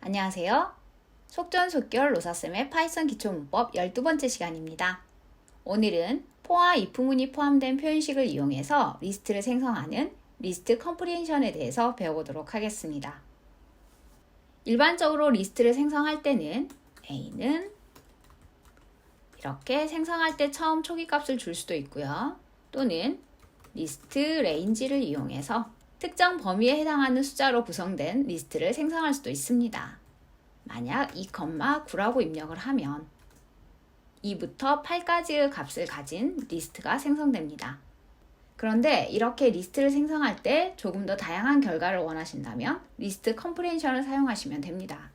안녕하세요. 속전속결 로사쌤의 파이썬 기초문법 12번째 시간입니다. 오늘은 for와 if문이 포함된 표현식을 이용해서 리스트를 생성하는 리스트 컴프리hension에 대해서 배워보도록 하겠습니다. 일반적으로 리스트를 생성할 때는 A는 이렇게 생성할 때 처음 초기값을 줄 수도 있고요. 또는 리스트 range를 이용해서 특정 범위에 해당하는 숫자로 구성된 리스트를 생성할 수도 있습니다. 만약 2,9라고 입력을 하면 2부터 8까지의 값을 가진 리스트가 생성됩니다. 그런데 이렇게 리스트를 생성할 때 조금 더 다양한 결과를 원하신다면 리스트 컴프리hension을 사용하시면 됩니다.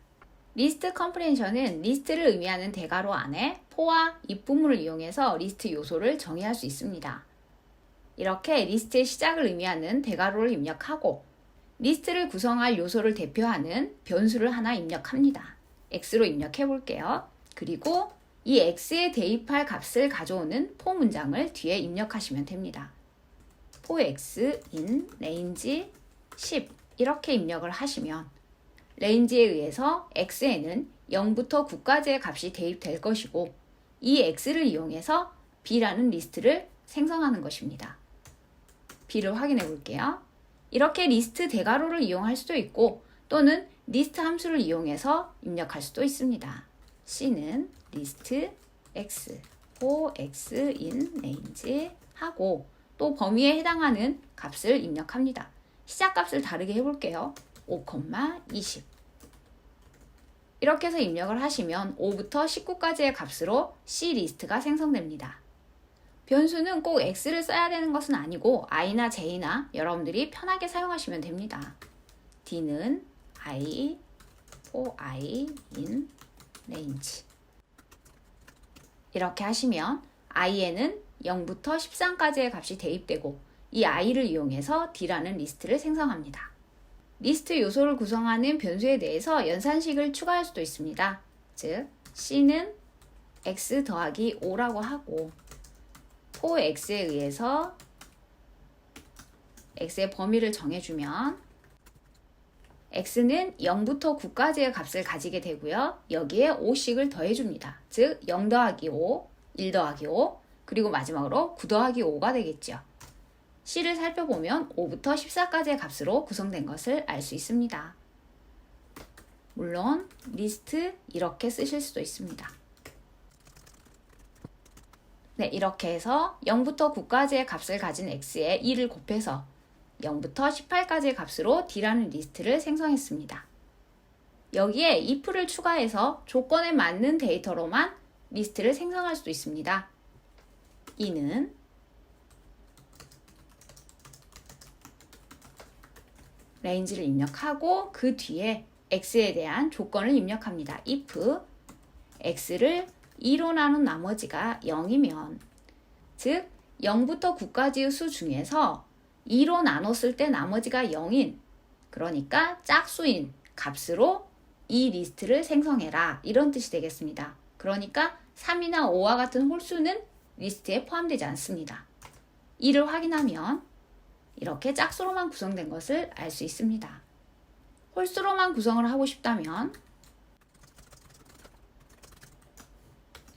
리스트 컴프리hension은 리스트를 의미하는 대괄호 안에 for와 if 부문을 이용해서 리스트 요소를 정의할 수 있습니다. 이렇게 리스트의 시작을 의미하는 대괄호를 입력하고 리스트를 구성할 요소를 대표하는 변수를 하나 입력합니다. x로 입력해 볼게요. 그리고 이 x에 대입할 값을 가져오는 for 문장을 뒤에 입력하시면 됩니다. for x in range 10 이렇게 입력을 하시면 range에 의해서 x에는 0부터 9까지의 값이 대입될 것이고 이 x를 이용해서 b라는 리스트를 생성하는 것입니다. b를 확인해 볼게요. 이렇게 리스트 대괄호를 이용할 수도 있고 또는 리스트 함수를 이용해서 입력할 수도 있습니다. c는 리스트 x, for x in range 하고 또 범위에 해당하는 값을 입력합니다. 시작값을 다르게 해볼게요. 5,20 이렇게 해서 입력을 하시면 5부터 19까지의 값으로 c 리스트가 생성됩니다. 변수는 꼭 x를 써야 되는 것은 아니고 i나 j나 여러분들이 편하게 사용하시면 됩니다. d는 i, for i in range 이렇게 하시면 i에는 0부터 13까지의 값이 대입되고 이 i를 이용해서 d라는 리스트를 생성합니다. 리스트 요소를 구성하는 변수에 대해서 연산식을 추가할 수도 있습니다. 즉 c는 x 더하기 5라고 하고 for x에 의해서 x의 범위를 정해주면 x는 0부터 9까지의 값을 가지게 되고요. 여기에 5씩을 더해줍니다. 즉 0 더하기 5, 1 더하기 5, 그리고 마지막으로 9 더하기 5가 되겠죠. c를 살펴보면 5부터 14까지의 값으로 구성된 것을 알 수 있습니다. 물론 리스트 이렇게 쓰실 수도 있습니다. 네, 이렇게 해서 0부터 9까지의 값을 가진 x에 2를 곱해서 0부터 18까지의 값으로 d라는 리스트를 생성했습니다. 여기에 if를 추가해서 조건에 맞는 데이터로만 리스트를 생성할 수도 있습니다. 이는 range를 입력하고 그 뒤에 x에 대한 조건을 입력합니다. if x를 2로 나눈 나머지가 0이면 즉 0부터 9까지의 수 중에서 2로 나눴을 때 나머지가 0인 그러니까 짝수인 값으로 이 리스트를 생성해라 이런 뜻이 되겠습니다. 그러니까 3이나 5와 같은 홀수는 리스트에 포함되지 않습니다. 이를 확인하면 이렇게 짝수로만 구성된 것을 알 수 있습니다. 홀수로만 구성을 하고 싶다면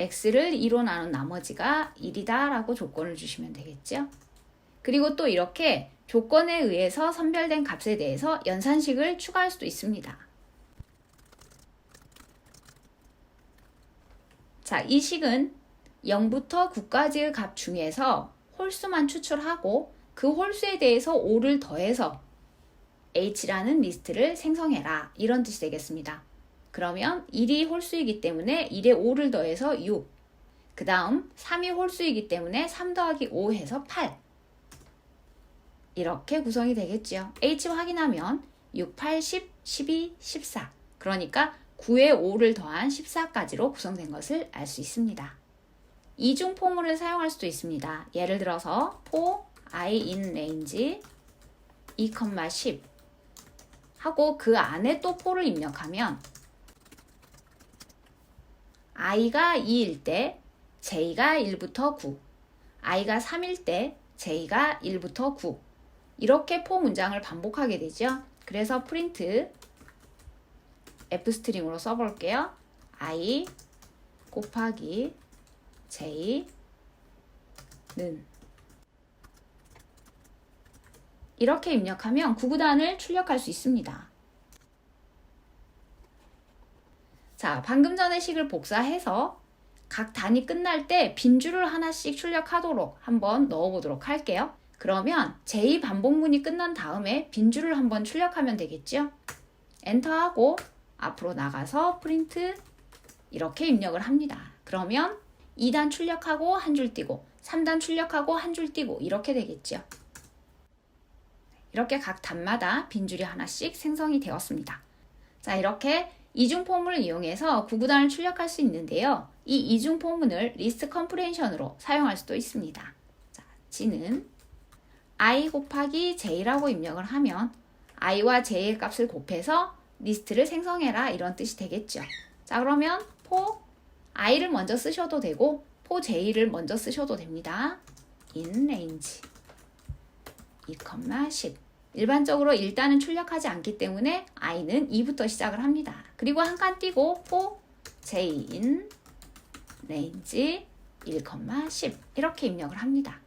x를 2로 나눈 나머지가 1이다 라고 조건을 주시면 되겠죠. 그리고 또 이렇게 조건에 의해서 선별된 값에 대해서 연산식을 추가할 수도 있습니다. 자, 이 식은 0부터 9까지의 값 중에서 홀수만 추출하고 그 홀수에 대해서 5를 더해서 h라는 리스트를 생성해라 이런 뜻이 되겠습니다. 그러면 1이 홀수이기 때문에 1에 5를 더해서 6, 그 다음 3이 홀수이기 때문에 3 더하기 5 해서 8 이렇게 구성이 되겠죠. h 확인하면 6, 8, 10, 12, 14 그러니까 9에 5를 더한 14까지로 구성된 것을 알 수 있습니다. 이중 포물을 사용할 수도 있습니다. 예를 들어서 for i in range 2,10 하고 그 안에 또 for를 입력하면 i가 2일 때 j가 1부터 9, i가 3일 때 j가 1부터 9 이렇게 for 문장을 반복하게 되죠. 그래서 프린트 F스트링으로 써볼게요. I 곱하기 J는 이렇게 입력하면 구구단을 출력할 수 있습니다. 자, 방금 전의 식을 복사해서 각 단이 끝날 때 빈줄을 하나씩 출력하도록 한번 넣어보도록 할게요. 그러면 J 반복문이 끝난 다음에 빈줄을 한번 출력하면 되겠죠? 엔터하고 앞으로 나가서 프린트 이렇게 입력을 합니다. 그러면 2단 출력하고 한 줄 띄고 3단 출력하고 한 줄 띄고 이렇게 되겠죠. 이렇게 각 단마다 빈줄이 하나씩 생성이 되었습니다. 자, 이렇게 이중 포문을 이용해서 구구단을 출력할 수 있는데요. 이 이중 포문을 리스트 컴프레hension으로 사용할 수도 있습니다. 자, G는 I 곱하기 J라고 입력을 하면 I와 J의 값을 곱해서 리스트를 생성해라 이런 뜻이 되겠죠. 자, 그러면 for I를 먼저 쓰셔도 되고 for J를 먼저 쓰셔도 됩니다. in range 2,10 일반적으로 1단은 출력하지 않기 때문에 I는 2부터 시작을 합니다. 그리고 한 칸 띄고 for J in range 1,10 이렇게 입력을 합니다.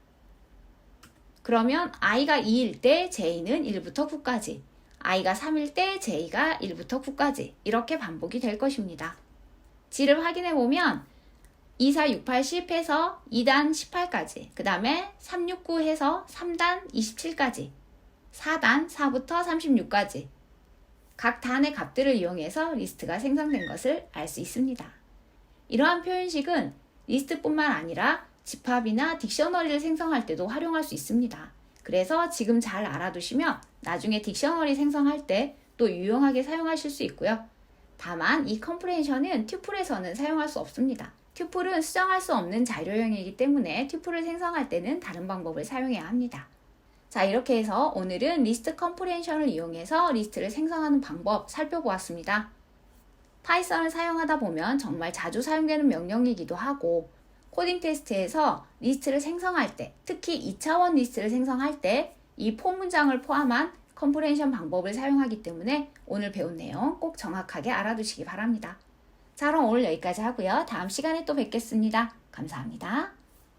그러면 I가 2일 때 J는 1부터 9까지, I가 3일 때 J가 1부터 9까지 이렇게 반복이 될 것입니다. G를 확인해 보면 2, 4, 6, 8, 10 해서 2단 18까지, 그 다음에 3, 6, 9 해서 3단 27까지, 4단 4부터 36까지 각 단의 값들을 이용해서 리스트가 생성된 것을 알 수 있습니다. 이러한 표현식은 리스트뿐만 아니라 집합이나 딕셔너리를 생성할 때도 활용할 수 있습니다. 그래서 지금 잘 알아두시면 나중에 딕셔너리 생성할 때 또 유용하게 사용하실 수 있고요. 다만 이 컴프레hension은 튜플에서는 사용할 수 없습니다. 튜플은 수정할 수 없는 자료형이기 때문에 튜플을 생성할 때는 다른 방법을 사용해야 합니다. 자, 이렇게 해서 오늘은 리스트 컴프레hension을 이용해서 리스트를 생성하는 방법 살펴보았습니다. 파이썬을 사용하다 보면 정말 자주 사용되는 명령이기도 하고 코딩 테스트에서 리스트를 생성할 때, 특히 2차원 리스트를 생성할 때 이 for 문장을 포함한 컴프레hension 방법을 사용하기 때문에 오늘 배운 내용 꼭 정확하게 알아두시기 바랍니다. 자, 그럼 오늘 여기까지 하고요. 다음 시간에 또 뵙겠습니다. 감사합니다.